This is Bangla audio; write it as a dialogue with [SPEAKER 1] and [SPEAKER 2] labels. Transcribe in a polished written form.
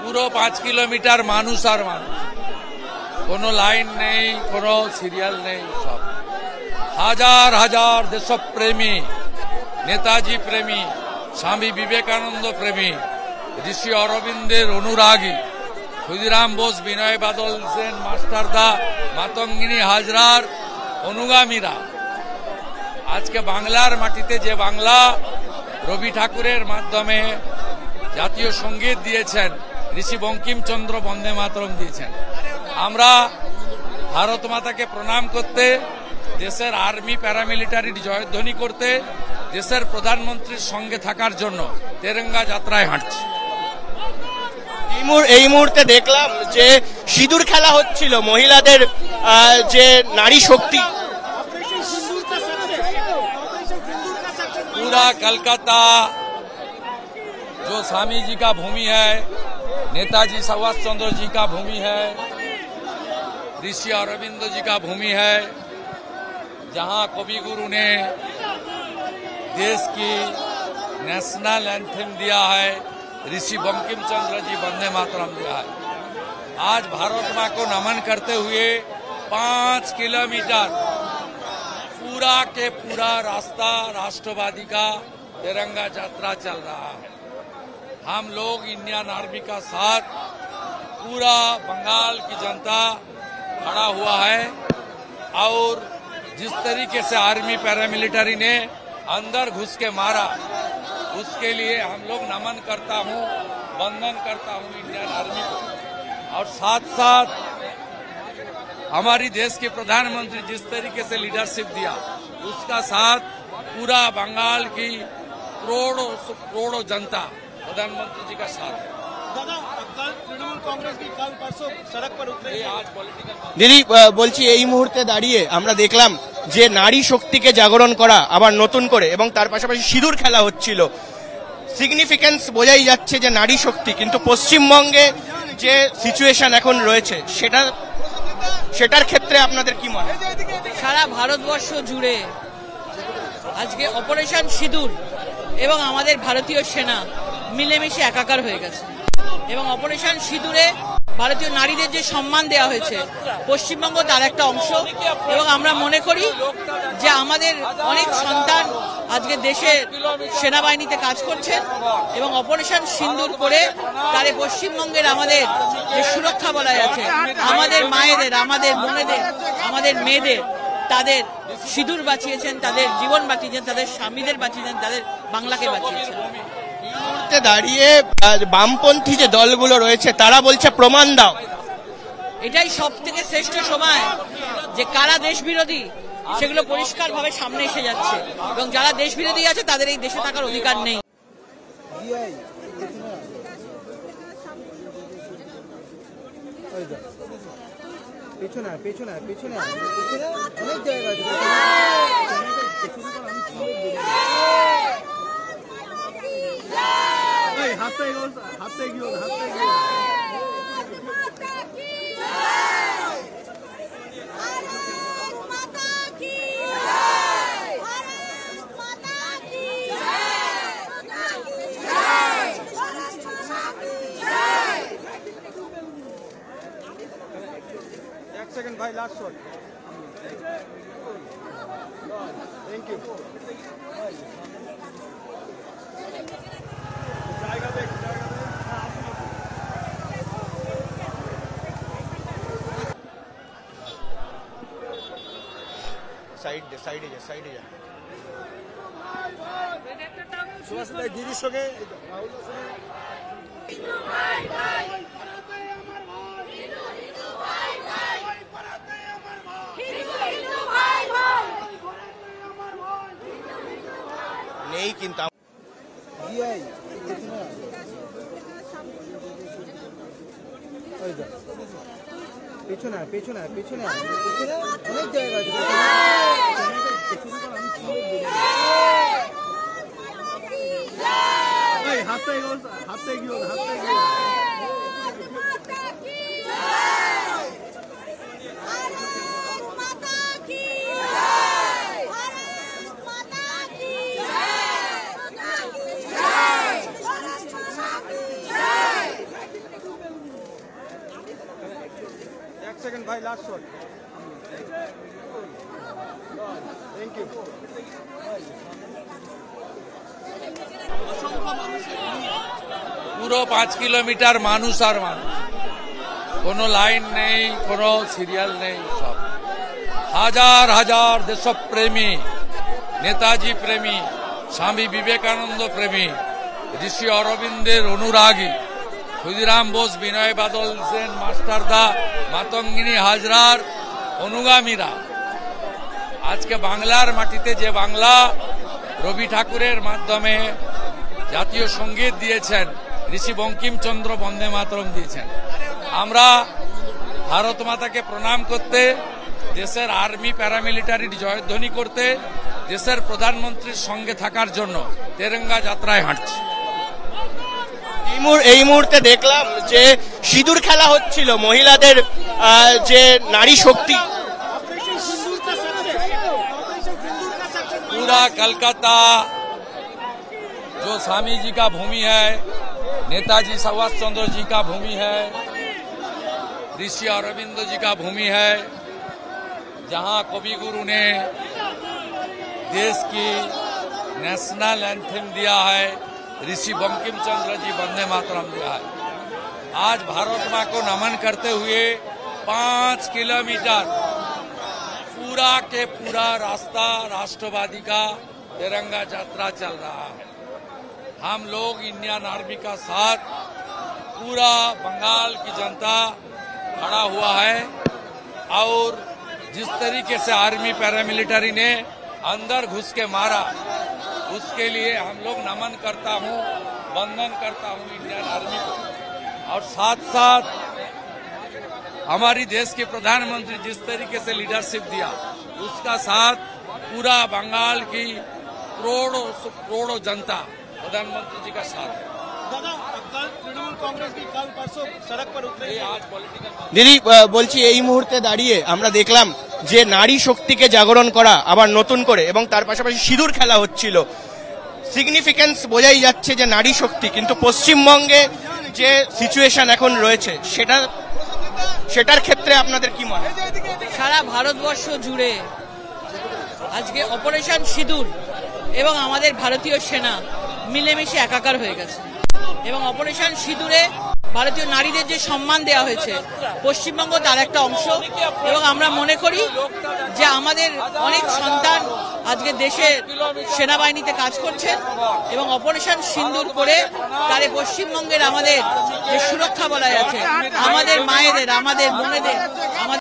[SPEAKER 1] পুরো 5 কিলোমিটার মানুষ আর মানুষ, কোনো লাইন নেই, কোনো সিরিয়াল নেই, সব হাজার হাজার দেশপ্রেমী, নেতাজি প্রেমী, স্বামী বিবেকানন্দ প্রেমী, ঋষি অরবিন্দের অনুরাগী, ক্ষুদিরাম বোস, বিনয় বাদল সেন, মাস্টারদা, মাতঙ্গিনী হাজরার অনুগামীরা আজকে বাংলার মাটিতে, যে বাংলা রবি ঠাকুরের মাধ্যমে জাতীয় সঙ্গীত দিয়েছেন, ঋষি বঙ্কিমচন্দ্র বন্দে মাতরম দিয়েছেন, আমরা ভারত মাতাকে প্রণাম করতে, দেশের আর্মি প্যারামিলিটারির জয়ধ্বনি করতে, দেশের প্রধানমন্ত্রীর সঙ্গে থাকার জন্য তেরঙ্গা যাত্রায় হাঁটছি।
[SPEAKER 2] এই মুহূর্তে দেখলাম যে সিঁদুর খেলা হচ্ছিল, মহিলাদের যে নারী শক্তি,
[SPEAKER 1] पूरा कलकत्ता जो स्वामी जी का भूमि है, नेताजी सुभाष चंद्र जी का भूमि है, ऋषि अरविंद जी का भूमि है, जहां कवि गुरु ने देश की नेशनल एंथम दिया है, ऋषि बंकिम चंद्र जी वंदे मातरम दिया है। आज भारत मां को नमन करते हुए 5 किलोमीटर पूरा के पूरा रास्ता राष्ट्रवादी का तिरंगा यात्रा चल रहा है। हम लोग इंडियन आर्मी का साथ, पूरा बंगाल की जनता खड़ा हुआ है और जिस तरीके से आर्मी पैरामिलिट्री ने अंदर घुस के मारा, उसके लिए हम लोग नमन करता हूं, वंदन करता हूं इंडियन आर्मी को। और साथ साथ हमारी देश के प्रधानमंत्री जिस तरीके से लीडरशिप दिया, उसका साथ पूरा बंगाल की करोड़ों जनता प्रधानमंत्री जी का साथ है।
[SPEAKER 2] तृणमूल कांग्रेस की कल परसों सड़क पर उतरे,
[SPEAKER 1] आज पॉलिटिकल
[SPEAKER 2] দিদি বলছি এই মুহূর্তে দাঁড়িয়ে আমরা দেখলাম যে নারী শক্তিকে জাগরণ করা আবার নতুন করে, এবং তার পাশাপাশি সিঁদুর খেলা হচ্ছিল। সিগনিফিকেন্স বোঝাই যাচ্ছে যে নারী শক্তি, কিন্তু পশ্চিমবঙ্গে যে সিচুয়েশন এখন রয়েছে সেটার ক্ষেত্রে আপনাদের কি মনে হয়?
[SPEAKER 3] সারা ভারতবর্ষ জুড়ে আজকে অপারেশন সিঁদুর এবং আমাদের ভারতীয় সেনা মিলেমিশে একাকার হয়ে গেছে, এবং অপারেশন সিঁদুরে ভারতীয় নারীদের যে সম্মান দেওয়া হয়েছে, পশ্চিমবঙ্গ তার একটা অংশ। এবং আমরা মনে করি যে আমাদের অনেক সন্তান আজকে দেশের সেনাবাহিনীতে কাজ করছেন, এবং অপারেশন সিঁদুর করে তারে পশ্চিমবঙ্গের আমাদের যে সুরক্ষা বলা আছে, আমাদের মায়েদের, আমাদের বোনেদের, আমাদের মেয়েদের, তাদের সিঁদুর বাঁচিয়েছেন, তাদের জীবন বাঁচিয়েছেন, তাদের স্বামীদের বাঁচিয়েছেন, তাদের বাংলাকে বাঁচিয়েছেন।
[SPEAKER 2] দাঁড়িয়ে বামপন্থী যে দলগুলো রয়েছে তারা বলছে প্রমাণ দাও।
[SPEAKER 3] এটাই সব থেকে শ্রেষ্ঠ সময় যে কারা দেশ বিরোধী সেগুলো পরিষ্কার ভাবে সামনে এসে যাচ্ছে, এবং যারা দেশ বিরোধী আছে তাদের এই দেশে থাকার অধিকার নেই।
[SPEAKER 4] পেছনে পেছনে পেছনে অনেক জায়গা আছে। হাতে হাতে গিয়ে হাতে গিয়ে सेकंड भाई last shot thank you side जा सुभाष भाई दीदी सঙ্গে নেই, কিন্তু পেছনে পেছনে পেছনে অনেক জায়গা আছে। হাতে হাতে গিয়ে হাতে গিয়ে সেকেন্ড ভাই, লাস্ট শট। Thank you.
[SPEAKER 1] পুরো 5 কিলোমিটার মানুষ আর মানুষ, কোনো লাইন নেই, কোনো সিরিয়াল নেই, সব হাজার হাজার দেশপ্রেমী, নেতাজি প্রেমী, স্বামী বিবেকানন্দ প্রেমী, ঋষি অরবিন্দের অনুরাগী, ক্ষুদিরাম বোস, বিনয় বাদল সেন, মাস্টারদা, মাতঙ্গিনী হাজরার অনুগামীরা আজকে বাংলার মাটিতে, যে বাংলা রবি ঠাকুরের মাধ্যমে জাতীয় সঙ্গীত দিয়েছেন, ঋষি বঙ্কিমচন্দ্র বন্দে মাতরম দিয়েছেন, আমরা ভারত মাতাকে প্রণাম করতে, দেশের আর্মি প্যারামিলিটারির জয়ধ্বনি করতে, দেশের প্রধানমন্ত্রীর সঙ্গে থাকার জন্য তেরঙ্গা যাত্রায় হাঁটছি।
[SPEAKER 2] এই মুহূর্তে দেখলাম যে সিঁদুর খেলা হচ্ছিল, মহিলাদের যে নারী শক্তি।
[SPEAKER 1] पूरा कलकत्ता जो स्वामी जी का भूमि है, नेताजी सुभाष चंद्र जी का भूमि है, ऋषि अरविंद जी का भूमि है, जहां कवि गुरु ने देश की नेशनल एंथम दिया है, ऋषि बंकिम चंद्र जी वंदे मातरम दिया है। आज भारत मां को नमन करते हुए 5 किलोमीटर पूरा के पूरा रास्ता राष्ट्रवादी का तिरंगा यात्रा चल रहा है। हम लोग इंडियन आर्मी का साथ, पूरा बंगाल की जनता खड़ा हुआ है, और जिस तरीके से आर्मी पैरामिलिट्री ने अंदर घुस के मारा, उसके लिए हम लोग नमन करता हूं, वंदन करता हूं इंडियन आर्मी को। और साथ साथ हमारी देश के प्रधानमंत्री जिस तरीके से लीडरशिप दिया, उसका साथ पूरा बंगाल की करोड़ों जनता प्रधानमंत्री जी का साथ है।
[SPEAKER 4] দাদা, কাল তৃণমূল কংগ্রেস কি কাল পারসো সড়ক पर उतरे?
[SPEAKER 1] आज पॉलिटिकल
[SPEAKER 2] দিদি বলছি, এই মুহূর্তে দাঁড়িয়ে আমরা দেখলাম যে নারী শক্তিকে জাগরণ করা আবার নতুন করে, এবং তার পাশাপাশি সিঁদুর খেলা হচ্ছিল। সিগনিফিকেন্স বোঝাই যাচ্ছে যে নারী শক্তি, কিন্তু পশ্চিমবঙ্গে যে সিচুয়েশন এখন রয়েছে সেটার ক্ষেত্রে আপনাদের কি মনে হয়?
[SPEAKER 3] সারা ভারতবর্ষ জুড়ে আজকে অপারেশন সিঁদুর এবং আমাদের ভারতীয় সেনা মিলেমিশে একাকার হয়ে গেছে, এবং অপারেশন সিঁদুরে ভারতীয় নারীদের যে সম্মান দেওয়া হয়েছে, পশ্চিমবঙ্গ তার একটা অংশ। এবং আমরা মনে করি যে আমাদের অনেক সন্তান আজকে দেশের সেনাবাহিনীতে কাজ করছেন, এবং অপারেশন সিঁদুর করে তারে পশ্চিমবঙ্গের আমাদের যে সুরক্ষা বলা আছে, আমাদের মায়েদের, আমাদের বোনেদের, আমাদের